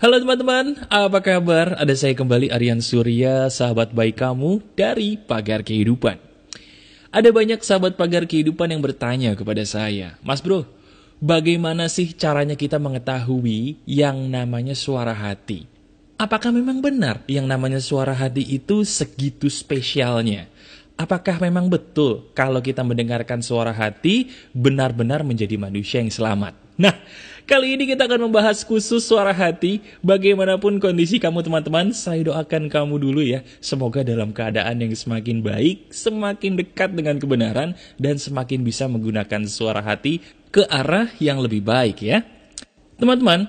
Halo teman-teman, apa kabar? Ada saya kembali Aryan Surya, sahabat baik kamu dari Pagar Kehidupan. Ada banyak sahabat Pagar Kehidupan yang bertanya kepada saya, Mas bro, bagaimana sih caranya kita mengetahui yang namanya suara hati? Apakah memang benar yang namanya suara hati itu segitu spesialnya? Apakah memang betul kalau kita mendengarkan suara hati benar-benar menjadi manusia yang selamat? Nah, kali ini kita akan membahas khusus suara hati. Bagaimanapun kondisi kamu teman-teman, saya doakan kamu dulu ya. Semoga dalam keadaan yang semakin baik, semakin dekat dengan kebenaran, dan semakin bisa menggunakan suara hati ke arah yang lebih baik ya. Teman-teman,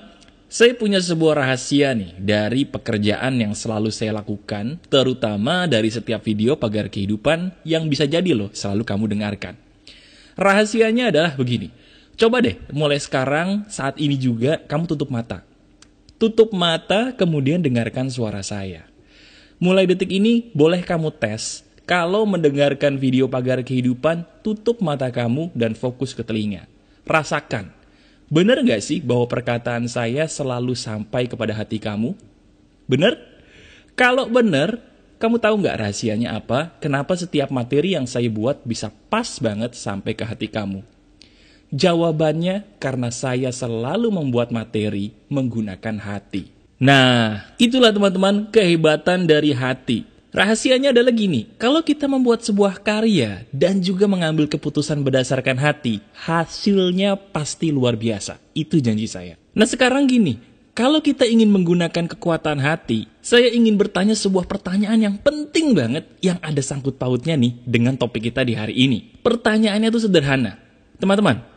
saya punya sebuah rahasia nih dari pekerjaan yang selalu saya lakukan, terutama dari setiap video Pagar Kehidupan yang bisa jadi loh selalu kamu dengarkan. Rahasianya adalah begini. Coba deh, mulai sekarang, saat ini juga, kamu tutup mata. Tutup mata, kemudian dengarkan suara saya. Mulai detik ini, boleh kamu tes. Kalau mendengarkan video Pagar Kehidupan, tutup mata kamu dan fokus ke telinga. Rasakan. Benar nggak sih bahwa perkataan saya selalu sampai kepada hati kamu? Benar? Kalau benar, kamu tahu nggak rahasianya apa? Kenapa setiap materi yang saya buat bisa pas banget sampai ke hati kamu? Jawabannya karena saya selalu membuat materi menggunakan hati. Nah, itulah teman-teman kehebatan dari hati. Rahasianya adalah gini, kalau kita membuat sebuah karya dan juga mengambil keputusan berdasarkan hati, hasilnya pasti luar biasa. Itu janji saya. Nah sekarang gini, kalau kita ingin menggunakan kekuatan hati, saya ingin bertanya sebuah pertanyaan yang penting banget yang ada sangkut pautnya nih dengan topik kita di hari ini. Pertanyaannya itu sederhana. Teman-teman,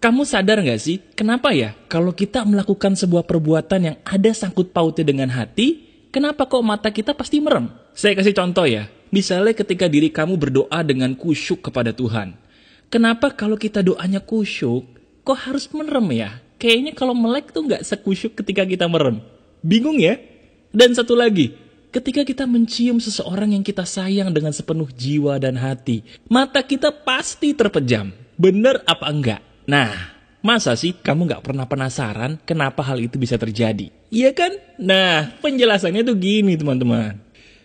kamu sadar nggak sih kenapa ya kalau kita melakukan sebuah perbuatan yang ada sangkut pautnya dengan hati, kenapa kok mata kita pasti merem? Saya kasih contoh ya. Misalnya ketika diri kamu berdoa dengan kusyuk kepada Tuhan. Kenapa kalau kita doanya kusyuk, kok harus merem ya? Kayaknya kalau melek tuh nggak sekusyuk ketika kita merem. Bingung ya? Dan satu lagi, ketika kita mencium seseorang yang kita sayang dengan sepenuh jiwa dan hati, mata kita pasti terpejam. Bener apa enggak? Nah, masa sih kamu nggak pernah penasaran kenapa hal itu bisa terjadi? Iya kan? Nah, penjelasannya tuh gini teman-teman.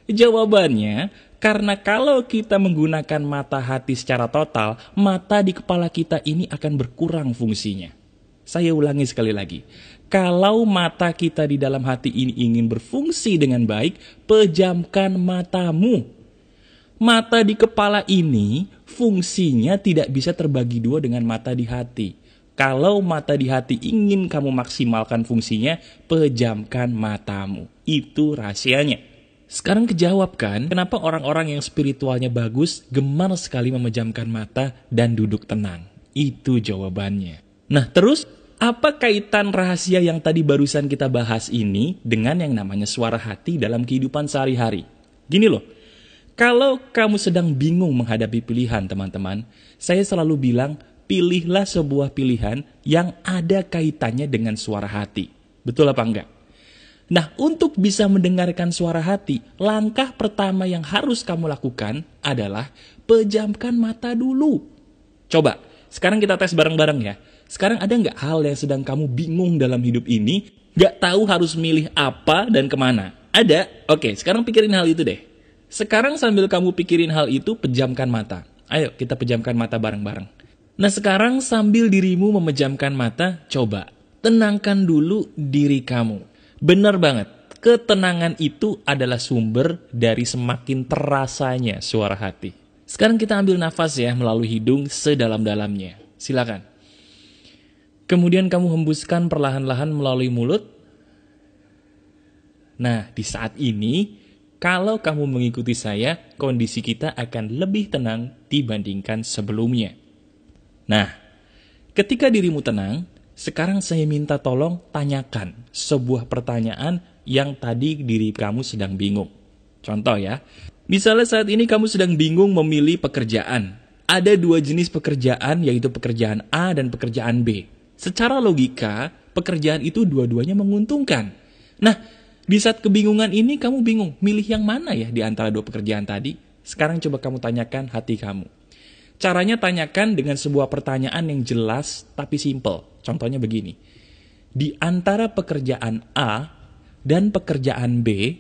Jawabannya, karena kalau kita menggunakan mata hati secara total, mata di kepala kita ini akan berkurang fungsinya. Saya ulangi sekali lagi. Kalau mata kita di dalam hati ini ingin berfungsi dengan baik, pejamkan matamu. Mata di kepala ini fungsinya tidak bisa terbagi dua dengan mata di hati. Kalau mata di hati ingin kamu maksimalkan fungsinya, pejamkan matamu. Itu rahasianya. Sekarang kejawab kan, kenapa orang-orang yang spiritualnya bagus gemar sekali memejamkan mata dan duduk tenang? Itu jawabannya. Nah terus, apa kaitan rahasia yang tadi barusan kita bahas ini dengan yang namanya suara hati dalam kehidupan sehari-hari? Gini loh, kalau kamu sedang bingung menghadapi pilihan teman-teman, saya selalu bilang, pilihlah sebuah pilihan yang ada kaitannya dengan suara hati. Betul apa enggak? Nah, untuk bisa mendengarkan suara hati, langkah pertama yang harus kamu lakukan adalah pejamkan mata dulu. Coba, sekarang kita tes bareng-bareng ya. Sekarang ada nggak hal yang sedang kamu bingung dalam hidup ini, nggak tahu harus milih apa dan kemana? Ada? Oke, sekarang pikirin hal itu deh. Sekarang sambil kamu pikirin hal itu, pejamkan mata. Ayo, kita pejamkan mata bareng-bareng. Nah, sekarang sambil dirimu memejamkan mata, coba tenangkan dulu diri kamu. Benar banget, ketenangan itu adalah sumber dari semakin terasanya suara hati. Sekarang kita ambil nafas ya melalui hidung sedalam-dalamnya. Silakan. Kemudian kamu hembuskan perlahan-lahan melalui mulut. Nah, di saat ini, kalau kamu mengikuti saya, kondisi kita akan lebih tenang dibandingkan sebelumnya. Nah, ketika dirimu tenang, sekarang saya minta tolong tanyakan sebuah pertanyaan yang tadi diri kamu sedang bingung. Contoh ya, misalnya saat ini kamu sedang bingung memilih pekerjaan. Ada dua jenis pekerjaan, yaitu pekerjaan A dan pekerjaan B. Secara logika, pekerjaan itu dua-duanya menguntungkan. Nah, di saat kebingungan ini kamu bingung, milih yang mana ya di antara dua pekerjaan tadi? Sekarang coba kamu tanyakan hati kamu. Caranya tanyakan dengan sebuah pertanyaan yang jelas tapi simple. Contohnya begini, di antara pekerjaan A dan pekerjaan B,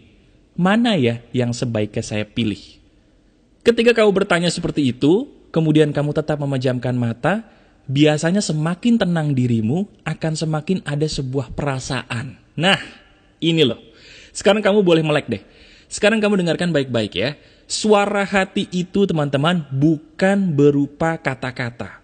mana ya yang sebaiknya saya pilih? Ketika kamu bertanya seperti itu, kemudian kamu tetap memejamkan mata, biasanya semakin tenang dirimu, akan semakin ada sebuah perasaan. Nah, ini loh. Sekarang kamu boleh melek deh. Sekarang kamu dengarkan baik-baik ya. Suara hati itu teman-teman bukan berupa kata-kata.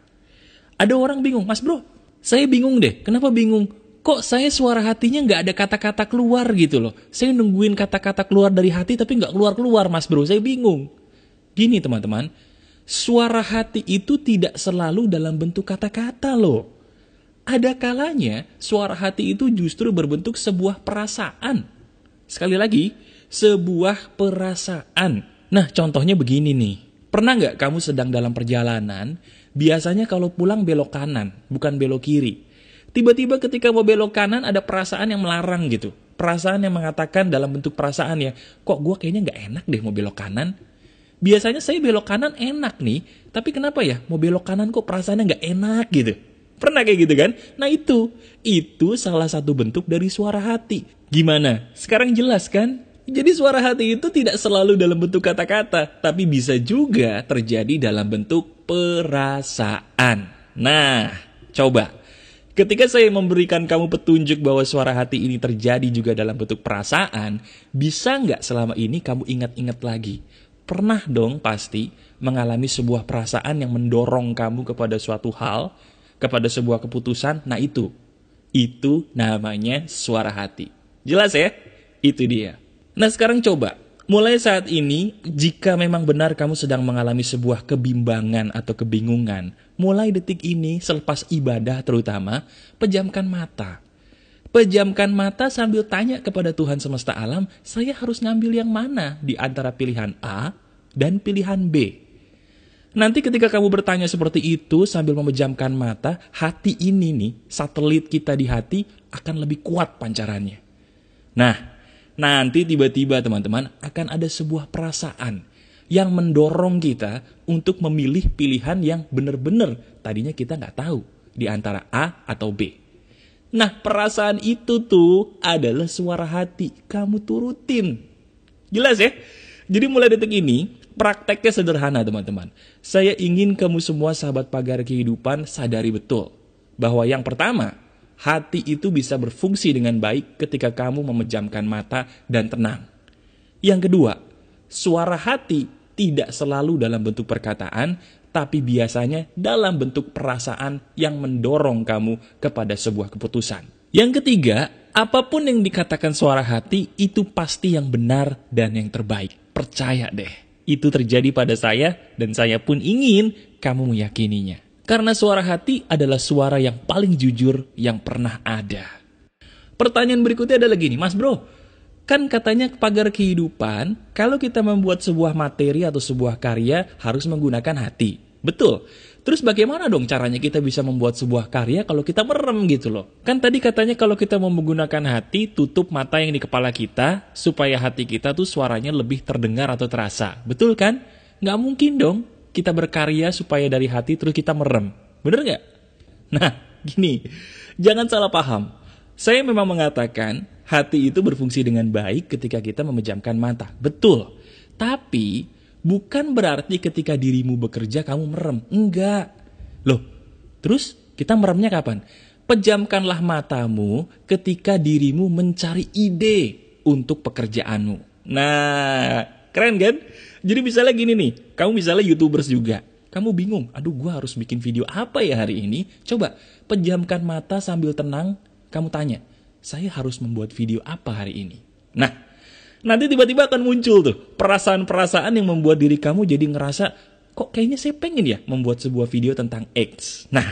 Ada orang bingung, Mas bro, saya bingung deh. Kenapa bingung? Kok saya suara hatinya nggak ada kata-kata keluar gitu loh. Saya nungguin kata-kata keluar dari hati tapi nggak keluar-keluar, Mas bro. Saya bingung. Gini teman-teman, suara hati itu tidak selalu dalam bentuk kata-kata loh. Ada kalanya suara hati itu justru berbentuk sebuah perasaan. Sekali lagi, sebuah perasaan. Nah, contohnya begini nih. Pernah nggak kamu sedang dalam perjalanan, biasanya kalau pulang belok kanan, bukan belok kiri. Tiba-tiba ketika mau belok kanan ada perasaan yang melarang gitu. Perasaan yang mengatakan dalam bentuk perasaan ya, kok gue kayaknya nggak enak deh mau belok kanan. Biasanya saya belok kanan enak nih, tapi kenapa ya mau belok kanan kok perasaannya nggak enak gitu. Pernah kayak gitu kan? Nah itu salah satu bentuk dari suara hati. Gimana? Sekarang jelas kan? Jadi suara hati itu tidak selalu dalam bentuk kata-kata, tapi bisa juga terjadi dalam bentuk perasaan. Nah, coba. Ketika saya memberikan kamu petunjuk bahwa suara hati ini terjadi juga dalam bentuk perasaan, bisa nggak selama ini kamu ingat-ingat lagi? Pernah dong pasti mengalami sebuah perasaan yang mendorong kamu kepada suatu hal, kepada sebuah keputusan. Nah itu namanya suara hati. Jelas ya? Itu dia. Nah sekarang coba, mulai saat ini, jika memang benar kamu sedang mengalami sebuah kebimbangan atau kebingungan, mulai detik ini, selepas ibadah terutama, pejamkan mata. Pejamkan mata sambil tanya kepada Tuhan semesta alam, saya harus ngambil yang mana di antara pilihan A dan pilihan B. Nanti ketika kamu bertanya seperti itu sambil memejamkan mata, hati ini nih, satelit kita di hati akan lebih kuat pancarannya. Nah, nanti tiba-tiba teman-teman akan ada sebuah perasaan yang mendorong kita untuk memilih pilihan yang benar-benar tadinya kita nggak tahu di antara A atau B. Nah perasaan itu tuh adalah suara hati, kamu turutin. Jelas ya? Jadi mulai detik ini prakteknya sederhana teman-teman. Saya ingin kamu semua sahabat pagar kehidupan sadari betul bahwa yang pertama, hati itu bisa berfungsi dengan baik ketika kamu memejamkan mata dan tenang. Yang kedua, suara hati tidak selalu dalam bentuk perkataan, tapi biasanya dalam bentuk perasaan yang mendorong kamu kepada sebuah keputusan. Yang ketiga, apapun yang dikatakan suara hati itu pasti yang benar dan yang terbaik. Percaya deh, itu terjadi pada saya dan saya pun ingin kamu meyakininya. Karena suara hati adalah suara yang paling jujur yang pernah ada. Pertanyaan berikutnya adalah gini, Mas bro, kan katanya pagar kehidupan, kalau kita membuat sebuah materi atau sebuah karya harus menggunakan hati. Betul. Terus bagaimana dong caranya kita bisa membuat sebuah karya kalau kita merem gitu loh? Kan tadi katanya kalau kita mau menggunakan hati, tutup mata yang di kepala kita, supaya hati kita tuh suaranya lebih terdengar atau terasa. Betul kan? Nggak mungkin dong kita berkarya supaya dari hati terus kita merem. Bener nggak? Nah, gini, jangan salah paham. Saya memang mengatakan hati itu berfungsi dengan baik ketika kita memejamkan mata. Betul. Tapi bukan berarti ketika dirimu bekerja kamu merem. Enggak. Loh, terus kita meremnya kapan? Pejamkanlah matamu ketika dirimu mencari ide untuk pekerjaanmu. Nah, keren kan? Jadi misalnya gini nih, kamu misalnya YouTubers juga. Kamu bingung, aduh gue harus bikin video apa ya hari ini? Coba, pejamkan mata sambil tenang, kamu tanya, saya harus membuat video apa hari ini? Nah, nanti tiba-tiba akan muncul tuh perasaan-perasaan yang membuat diri kamu jadi ngerasa, kok kayaknya saya pengen ya membuat sebuah video tentang X. Nah,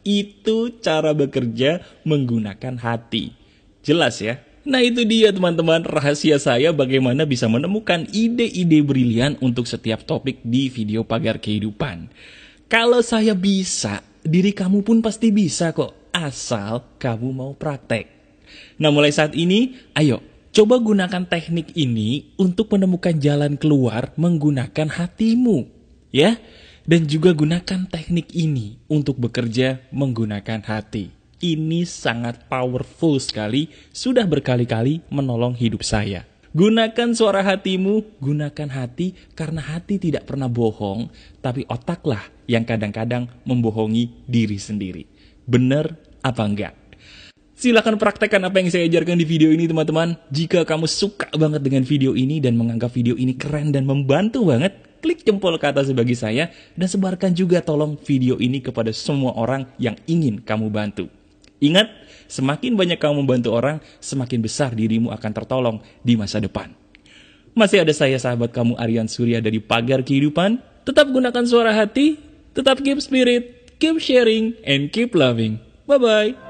itu cara bekerja menggunakan hati. Jelas ya? Nah itu dia teman-teman rahasia saya bagaimana bisa menemukan ide-ide brilian untuk setiap topik di video pagar kehidupan. Kalau saya bisa, diri kamu pun pasti bisa kok, asal kamu mau praktek. Nah mulai saat ini, ayo coba gunakan teknik ini untuk menemukan jalan keluar menggunakan hatimu. Ya, dan juga gunakan teknik ini untuk bekerja menggunakan hati. ini sangat powerful sekali, sudah berkali-kali menolong hidup saya. Gunakan suara hatimu, gunakan hati, karena hati tidak pernah bohong, tapi otaklah yang kadang-kadang membohongi diri sendiri. Bener apa enggak? Silahkan praktekkan apa yang saya ajarkan di video ini teman-teman. Jika kamu suka banget dengan video ini dan menganggap video ini keren dan membantu banget, klik jempol ke atas bagi saya dan sebarkan juga tolong video ini kepada semua orang yang ingin kamu bantu. Ingat, semakin banyak kamu membantu orang, semakin besar dirimu akan tertolong di masa depan. Masih ada saya sahabat kamu Aryan Surya dari Pagar Kehidupan. Tetap gunakan suara hati, tetap keep spirit, keep sharing, and keep loving. Bye-bye.